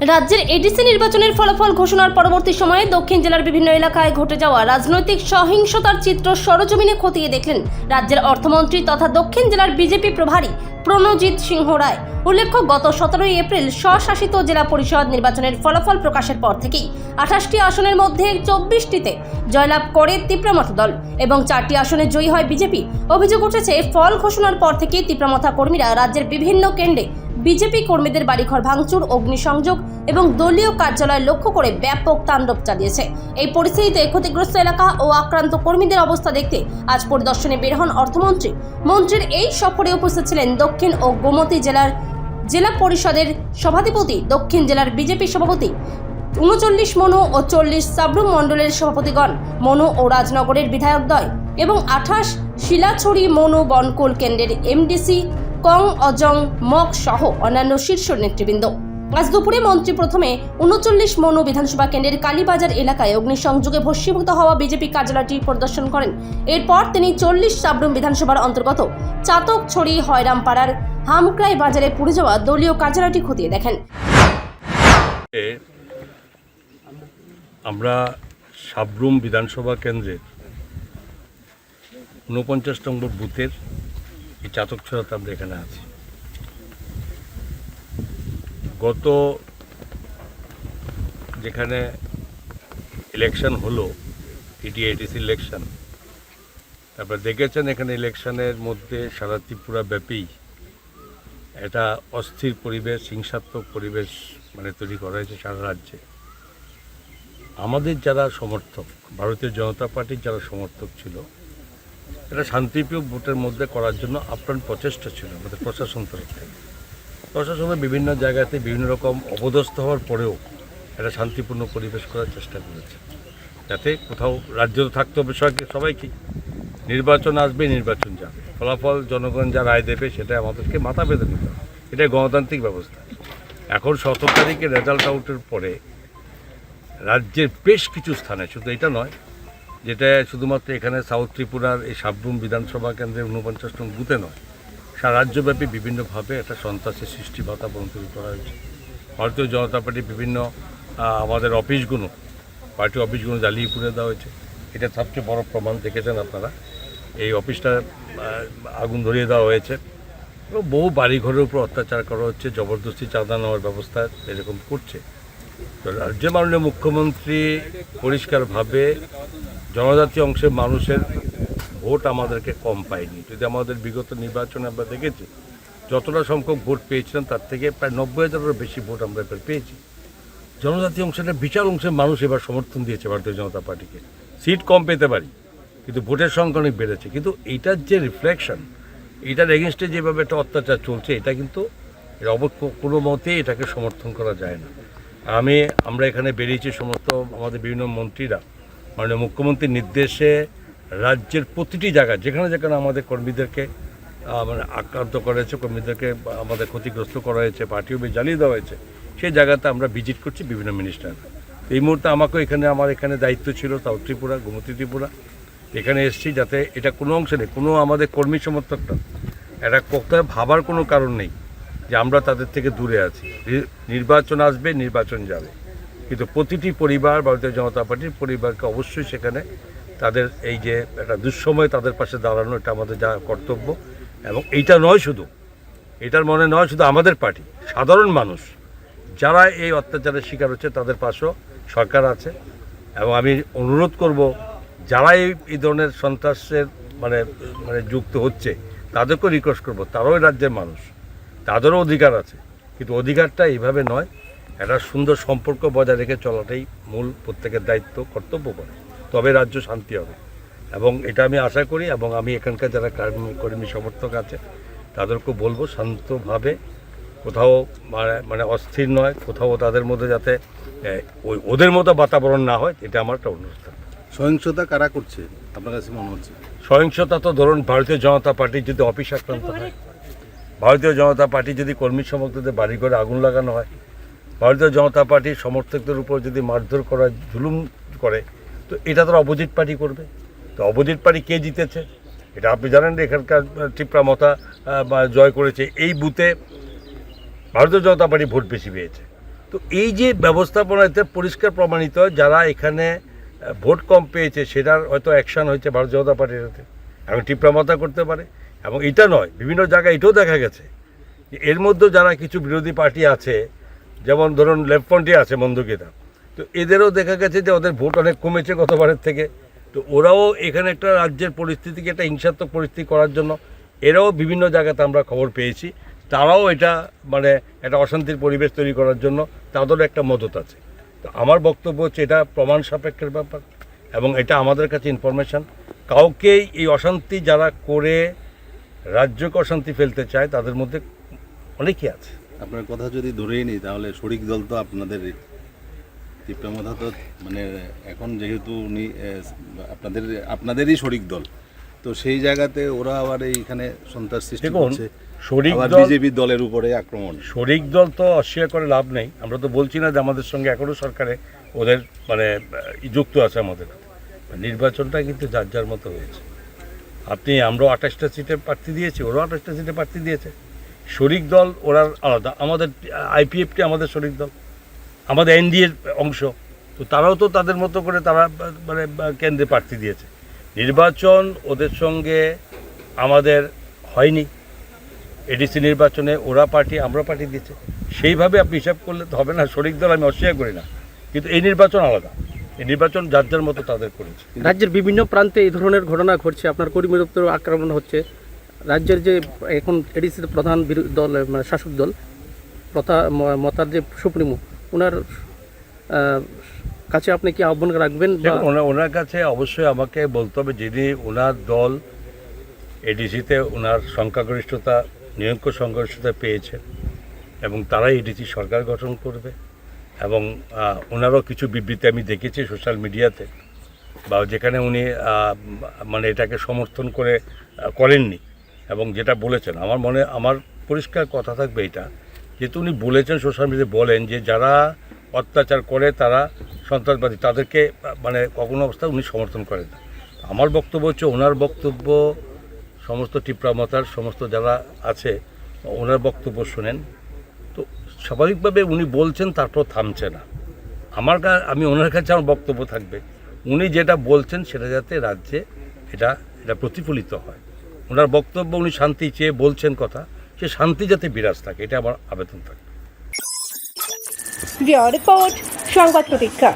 রাজ্যের এডিসি নির্বাচনের ফলাফল ঘোষণার পরবর্তী সময়ে দক্ষিণ জেলার বিভিন্ন এলাকায় ঘটে যাওয়া রাজনৈতিক সহিংসতার চিত্র সরজমিনে খতিয়ে দেখলেন রাজ্যের অর্থমন্ত্রী তথা দক্ষিণ জেলার বিজেপি প্রভারী প্রণজিৎ সিংহ রায়। উল্লেখ্য, গত 17 এপ্রিল স্বশাসিত জেলা পরিষদ নির্বাচনের ফলাফল প্রকাশের পর থেকেই 28টি আসনের মধ্যে 24টিতে জয়লাভ করে তিপ্রামথা দল এবং 4টি আসনে জয়ী হয় বিজেপি। অভিযোগ উঠেছে, ফল ঘোষণার পর থেকেই তিপ্রামথা কর্মীরা রাজ্যের বিভিন্ন কেন্দ্রে বিজেপি কর্মীদের বাড়িঘর ভাঙচুর, অগ্নিসংযোগ এবং দলীয় কার্যালয় লক্ষ্য করে ব্যাপক তাণ্ডব চালিয়েছে। এই পরিস্থিতিতে ক্ষতিগ্রস্ত এলাকা ও আক্রান্ত কর্মীদের অবস্থা দেখতে আজ পরিদর্শনে বের হন অর্থমন্ত্রী। মন্ত্রীর এই সফরে উপস্থিত ছিলেন দক্ষিণ ও গোমতী জেলার জেলা পরিষদের সভাধিপতি, দক্ষিণ জেলার বিজেপি সভাপতি 39 মনু ও 40 সাবরুম মণ্ডলের সভাপতিগণ, মনু ও রাজনগরের বিধায়কদ্বয় এবং 28 শিলাছড়ি মনু বনকুল কেন্দ্রের এমডিসি কং অজং মক সহ অন্যান্য শীর্ষ নেতৃবৃন্দ। আজ দুপুরে মন্ত্রী প্রথমে 39 মনু বিধানসভা কেন্দ্রের কালীবাজার এলাকায় অগ্নিসংযোগে ভস্মীভূত হওয়া বিজেপি কার্যালয়টি পরিদর্শন করেন। এরপর তিনি 40 সাবরুম বিধানসভার অন্তর্গত চাতকছড়ি হয়রামপাড়ার হামক্রাই বাজারে পুড়ে যাওয়া দলীয় কার্যালয়টি খতিয়ে দেখেন। আমরা সাবরুম বিধানসভা কেন্দ্রের 49 নম্বর বুথের এই চাতকছড়াতে আমরা এখানে আছি। গত যেখানে ইলেকশন হলো, এডিসি ইলেকশন, তারপর দেখেছেন এখানে ইলেকশনের মধ্যে সারা ত্রিপুরা ব্যাপী একটা অস্থির পরিবেশ, হিংসাত্মক পরিবেশ তৈরি করা হয়েছে সারা রাজ্যে। আমাদের যারা সমর্থক, ভারতীয় জনতা পার্টির যারা সমর্থক ছিল, এটা শান্তিপ্রিয় ভোটের মধ্যে করার জন্য আপ্রাণ প্রচেষ্টা ছিল আমাদের প্রশাসন তরফ থেকে। প্রশাসনের বিভিন্ন জায়গাতে বিভিন্ন রকম অপদস্থ হওয়ার পরেও একটা শান্তিপূর্ণ পরিবেশ করার চেষ্টা করেছে, যাতে কোথাও রাজ্য থাকতে হবে সবাইকে। নির্বাচন আসবে, নির্বাচন যাবে, ফলাফল জনগণ যা রায় দেবে সেটা আমাদেরকে মাথা বেঁধে নিতে হবে। এটাই গণতান্ত্রিক ব্যবস্থা। এখন 17 তারিখে রেজাল্ট আউটের পরে রাজ্যের বেশ কিছু স্থানে, শুধু এটা নয়, যেটা শুধুমাত্র এখানে সাউথ ত্রিপুরার এই সাবরুম বিধানসভা কেন্দ্রের 49 নং বুথে নয়, সারা রাজ্যব্যাপী বিভিন্নভাবে একটা সন্ত্রাসের সৃষ্টি বাতাবরণ তৈরি করা হয়েছে। ভারতীয় জনতা পার্টির বিভিন্ন আমাদের পার্টি অফিসগুলো জ্বালিয়ে পুড়ে দেওয়া হয়েছে। এটা সবচেয়ে বড় প্রমাণ, দেখেছেন আপনারা। এই অফিসটা আগুন ধরিয়ে দেওয়া হয়েছে এবং বহু বাড়িঘরের উপর অত্যাচার করা হচ্ছে, জবরদস্তি চাঁদা নেওয়ার ব্যবস্থা এরকম করছে। তো রাজ্যের মাননীয় মুখ্যমন্ত্রী পরিষ্কারভাবে জনজাতি অংশের মানুষের ভোট আমাদেরকে কম পায়নি। যদি আমাদের বিগত নির্বাচনে আমরা দেখেছি যতটা সংখ্যক ভোট পেয়েছিলাম তার থেকে প্রায় 90,000-এরও বেশি ভোট আমরা এবার পেয়েছি। জনজাতি অংশের বিশাল অংশের মানুষ এবার সমর্থন দিয়েছে ভারতীয় জনতা পার্টিকে। সিট কম পেতে পারি, কিন্তু ভোটের সংখ্যা অনেক বেড়েছে। কিন্তু এইটার যে রিফ্লেকশন, এইটার এগেনস্টে যেভাবে একটা অত্যাচার চলছে, এটা কিন্তু কোনো মতেই এটাকে সমর্থন করা যায় না। আমরা এখানে বেরিয়েছি সমস্ত আমাদের বিভিন্ন মন্ত্রীরা মাননীয় মুখ্যমন্ত্রীর নির্দেশে রাজ্যের প্রতিটি জায়গায় যেখানে যেখানে আমাদের কর্মীদেরকে আক্রান্ত করা হয়েছে, কর্মীদেরকে আমাদের ক্ষতিগ্রস্ত করা হয়েছে, পার্টি অফিস জ্বালিয়ে দেওয়া হয়েছে, সেই জায়গাতে আমরা ভিজিট করছি বিভিন্ন মিনিস্টাররা। এই মুহূর্তে আমাকেও আমার এখানে দায়িত্ব ছিল সাউথ ত্রিপুরা, গোমতী ত্রিপুরা, এখানে এসেছি যাতে এটা কোনো অংশে নেই, কোনো আমাদের কর্মী সমর্থকটা এটা কোথাও ভাবার কোনো কারণ নেই যে আমরা তাদের থেকে দূরে আছি। নির্বাচন আসবে, নির্বাচন যাবে, কিন্তু প্রতিটি পরিবার, ভারতীয় জনতা পার্টির পরিবারকে অবশ্যই সেখানে তাদের এই যে একটা দুঃসময় তাদের পাশে দাঁড়ানো, এটা আমাদের যা কর্তব্য। এবং এইটা নয় শুধু, এটার মনে নয় শুধু আমাদের পার্টি, সাধারণ মানুষ যারা এই অত্যাচারের শিকার হচ্ছে তাদের পাশেও সরকার আছে। এবং আমি অনুরোধ করব, যারা এই ধরনের সন্ত্রাসের যুক্ত হচ্ছে তাদেরকেও রিকোয়েস্ট করব, তারাও রাজ্যের মানুষ, তাদেরও অধিকার আছে, কিন্তু অধিকারটা এইভাবে নয়, একটা সুন্দর সম্পর্ক বজায় রেখে চলাটাই মূল প্রত্যেকের দায়িত্ব, কর্তব্য করে, তবে রাজ্য শান্তি হবে। এবং এটা আমি আশা করি। এবং আমি এখানকার যারা কর্মী সমর্থক আছে তাদেরকেও বলবো শান্তভাবে, কোথাও অস্থির নয়, কোথাও তাদের মধ্যে যাতে ওদের মতো বাতাবরণ না হয়, এটা আমার একটা অনুরোধ থাকবে। সহিংসতা কারা করছে আপনার কাছে মনে হচ্ছে? সহিংসতা তো ধরুন, ভারতীয় জনতা পার্টির যদি অফিস আক্রান্ত হয়, ভারতীয় জনতা পার্টি যদি কর্মী সমর্থকদের বাড়ি ঘরে আগুন লাগানো হয়, ভারতীয় জনতা পার্টির সমর্থকদের উপর যদি মারধর করা, জুলুম করে, তো এটা তো অপোজিট পার্টি করবে। তো অপোজিট পার্টি কে জিতেছে এটা আপনি জানেন। এখানকার তিপ্রামথা জয় করেছে, এই বুথে ভারতীয় জনতা পার্টি ভোট বেশি পেয়েছে। তো এই যে ব্যবস্থাপনাতে পরিষ্কার প্রমাণিত হয় যারা এখানে ভোট কম পেয়েছে সেটার হয়তো অ্যাকশন হয়েছে ভারতীয় জনতা পার্টির হাতে, এখন টিপ্রামাতা করতে পারে। এবং এটা নয়, বিভিন্ন জায়গায় এটাও দেখা গেছে যে এর মধ্যে যারা কিছু বিরোধী পার্টি আছে, যেমন ধরুন লেফটফ্রন্টে আছে মন্দুকেতা, তো এদেরও দেখা গেছে যে ওদের ভোট অনেক কমেছে গতবারের থেকে। তো ওরাও এখানে একটা রাজ্যের পরিস্থিতিকে একটা হিংসাত্মক পরিস্থিতি করার জন্য এরাও বিভিন্ন জায়গাতে আমরা খবর পেয়েছি, তারাও এটা মানে একটা অশান্তির পরিবেশ তৈরি করার জন্য তাদেরও একটা মদত আছে। তো আমার বক্তব্য হচ্ছে এটা প্রমাণ সাপেক্ষের ব্যাপার এবং এটা আমাদের কাছে ইনফরমেশান। কাউকেই এই অশান্তি যারা করে রাজ্যকে অশান্তি ফেলতে চায় তাদের মধ্যে অনেকেই আছে। আপনার কথা যদি ধরেই নিই তাহলে শরিক দল তো তীব্রমাথা তো মানে এখন যেহেতু উনি আপনাদেরই শরিক দল, তো সেই জায়গাতে ওরা আবার এইখানে সন্ত্রাস সৃষ্টি করছে, শরিক আবার দল বিজেপির দলের উপরে আক্রমণ। শরিক দল তো অস্বীকার করে লাভ নেই, আমরা তো বলছি না যে আমাদের সঙ্গে এখনও সরকারে ওদের মানে যুক্ত আছে আমাদের। নির্বাচনটা কিন্তু যার যার মতো হয়েছে। আমরাও 28টা সিটে প্রার্থী দিয়েছি, ওরাও 28টা সিটে প্রার্থী দিয়েছে। শরিক দল ওরা আলাদা, আমাদের আইপিএফটি আমাদের শরিক দল, আমাদের এনডিএর অংশ, তো তারাও তো তাদের মতো করে তারা মানে কেন্দ্রে প্রার্থী দিয়েছে। নির্বাচন ওদের সঙ্গে আমাদের হয়নি, এডিসি নির্বাচনে ওরা পার্টি আমরা পার্টি দিয়েছে, সেইভাবে আপনি হিসাব করলে তো হবে না। শরিক দল আমি অস্বীকার করি না, কিন্তু এই নির্বাচন আলাদা, এই নির্বাচন যার যার মতো তাদের করেছে। রাজ্যের বিভিন্ন প্রান্তে এই ধরনের ঘটনা ঘটছে, আপনার কর্মী দপ্তর আক্রমণ হচ্ছে। রাজ্যের যে এখন এডিসিতে প্রধান বিরোধী দল মানে শাসক দল মতার যে সুপ্রিমো, ওনার কাছে আপনি কি আহ্বান রাখবেন? ওনার কাছে অবশ্যই আমাকে বলতে হবে, যিনি ওনার দল এডিসিতে ওনার সংখ্যাগরিষ্ঠতা নিরঙ্কুশ সংখ্যাগরিষ্ঠতা পেয়েছে এবং তারাই এডিসি সরকার গঠন করবে। এবং ওনারও কিছু বিবৃতি আমি দেখেছি সোশ্যাল মিডিয়াতে, বা যেখানে উনি মানে এটাকে সমর্থন করেননি এবং যেটা বলেছেন আমার পরিষ্কার কথা থাকবে এটা, যেহেতু উনি বলেছেন সোশ্যাল মিডিয়াতে বলেন যে যারা অত্যাচার করে তারা সন্ত্রাসবাদী, তাদেরকে মানে কখনো অবস্থায় উনি সমর্থন করেন না। আমার বক্তব্য হচ্ছে ওনার বক্তব্য সমস্ত টিপ্রামাতার সমস্ত যারা আছে ওনার বক্তব্য শোনেন, তো স্বাভাবিকভাবে উনি বলছেন তারপর থামছে না। আমি ওনার কাছে আমার বক্তব্য থাকবে উনি যেটা বলছেন সেটা যাতে রাজ্যে এটা প্রতিফলিত হয়। ওনার বক্তব্য উনি শান্তি চেয়ে বলছেন কথা, সে শান্তি যাতে বিরাজ থাকে, এটা আমার আবেদন থাকবে। রিপোর্ট সংবাদ প্রতীক্ষা।